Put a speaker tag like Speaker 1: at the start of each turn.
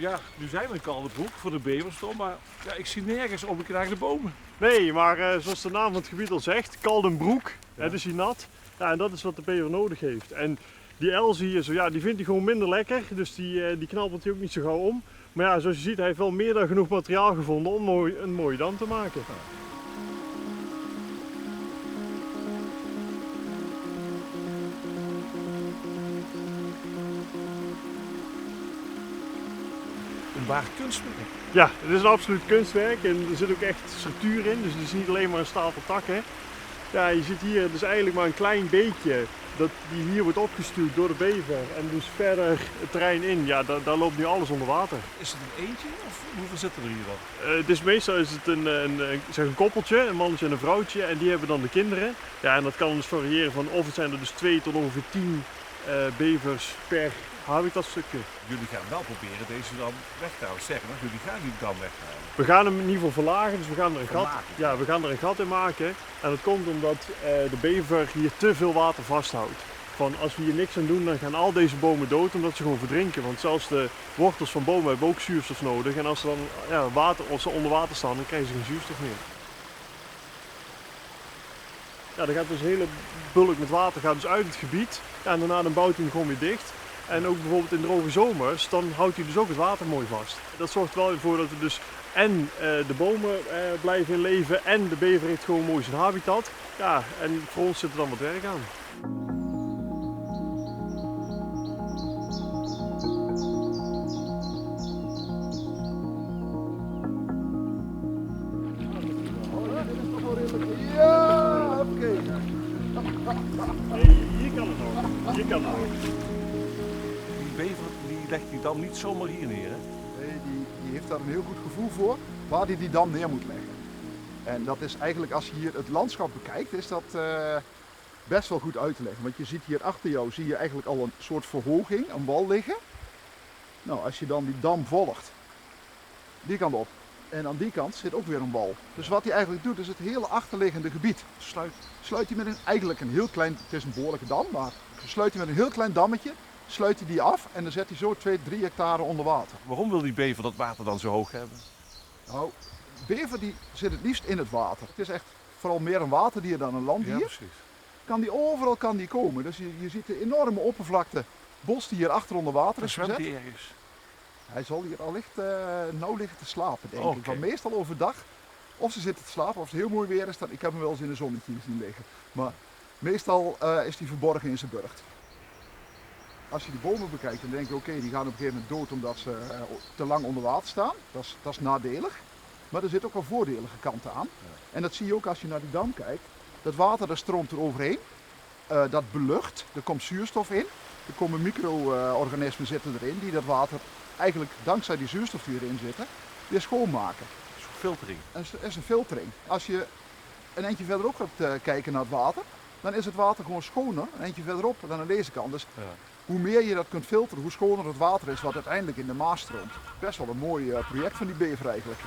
Speaker 1: Ja, nu zijn we in Kaldenbroek voor de beverstom, maar ja, ik zie nergens onbeknaagde bomen.
Speaker 2: Nee, maar zoals de naam van het gebied al zegt, Kaldenbroek, het is hier nat. Ja, en dat is wat de bever nodig heeft. En die elzen hier, zo, ja, die vindt hij gewoon minder lekker, dus die knabbelt hij ook niet zo gauw om. Maar ja, zoals je ziet, hij heeft wel meer dan genoeg materiaal gevonden om een mooie dam te maken.
Speaker 1: Een waar kunstwerk.
Speaker 2: Ja, het is een absoluut kunstwerk en er zit ook echt structuur in, dus het is niet alleen maar een stapel takken. Ja, je ziet hier dus eigenlijk maar een klein beetje die hier wordt opgestuurd door de bever en dus verder het terrein in. Ja, daar loopt nu alles onder water.
Speaker 1: Is het een eentje of hoeveel zitten er hier dan?
Speaker 2: Dus meestal is het een koppeltje, een mannetje en een vrouwtje en die hebben dan de kinderen. Ja, en dat kan dus variëren van of het zijn er dus 2 tot ongeveer 10 bevers per habitatstukje.
Speaker 1: Jullie gaan wel proberen deze dam weg te houden. Sterker nog, jullie gaan die dam weghalen.
Speaker 2: We gaan hem in ieder geval verlagen, dus we gaan er een gat in maken. En dat komt omdat de bever hier te veel water vasthoudt. Van als we hier niks aan doen, dan gaan al deze bomen dood omdat ze gewoon verdrinken. Want zelfs de wortels van bomen hebben ook zuurstof nodig. En als ze dan als ze onder water staan, dan krijgen ze geen zuurstof meer. Ja, dan gaat dus een hele bulk met water gaat dus uit het gebied. Ja, en daarna dan bouwt hij hem gewoon weer dicht. En ook bijvoorbeeld in droge zomers, dan houdt hij dus ook het water mooi vast. Dat zorgt er wel voor dat we dus en de bomen blijven in leven en de bever heeft gewoon mooi zijn habitat. Ja, en voor ons zit er dan wat werk aan.
Speaker 3: Ja, oké.
Speaker 2: Hey, hier kan het nog. Hier kan het nog.
Speaker 1: Die bever die legt die dam niet zomaar hier neer, hè?
Speaker 3: Nee, die heeft daar een heel goed gevoel voor waar hij die dam neer moet leggen. En dat is eigenlijk, als je hier het landschap bekijkt, is dat best wel goed uit te leggen. Want je ziet hier achter jou, zie je eigenlijk al een soort verhoging, een wal liggen. Nou, als je dan die dam volgt, die kant op. En aan die kant zit ook weer een wal. Dus wat hij eigenlijk doet, is het hele achterliggende gebied sluit hij met eigenlijk een heel klein, het is een behoorlijke dam, maar sluit hij met een heel klein dammetje, sluit hij die af en dan zet hij zo 2-3 hectare onder water.
Speaker 1: Waarom wil die bever dat water dan zo hoog hebben?
Speaker 3: Nou, bever die zit het liefst in het water. Het is echt vooral meer een waterdier dan een landdier.
Speaker 1: Ja, precies.
Speaker 3: Overal kan die komen. Dus je ziet de enorme oppervlakte bos die hier achter onder water
Speaker 1: Dan
Speaker 3: is
Speaker 1: zwemt
Speaker 3: gezet.
Speaker 1: hij ergens.
Speaker 3: Hij zal hier allicht nauw liggen te slapen, denk
Speaker 1: Oké.
Speaker 3: ik. Want meestal overdag, of ze zitten te slapen, of het heel mooi weer is, dan, ik heb hem wel eens in een zonnetje zien liggen. Maar meestal is hij verborgen in zijn burcht. Als je die bomen bekijkt, dan denk je oké, die gaan op een gegeven moment dood omdat ze te lang onder water staan. Dat is nadelig. Maar er zitten ook wel voordelige kanten aan.
Speaker 1: Ja.
Speaker 3: En dat zie je ook als je naar die dam kijkt. Dat water dat stroomt er overheen. Dat belucht, er komt zuurstof in. Er komen micro-organismen zitten erin die dat water eigenlijk dankzij die zuurstof die erin zitten, weer schoonmaken.
Speaker 1: Een soort filtering.
Speaker 3: Dat is een filtering. Als je een eindje verderop gaat kijken naar het water, dan is het water gewoon schoner, een eindje verderop dan aan deze kant. Dus
Speaker 1: Ja.
Speaker 3: hoe meer je dat kunt filteren, hoe schoner het water is wat uiteindelijk in de Maas stroomt. Best wel een mooi project van die bever eigenlijk.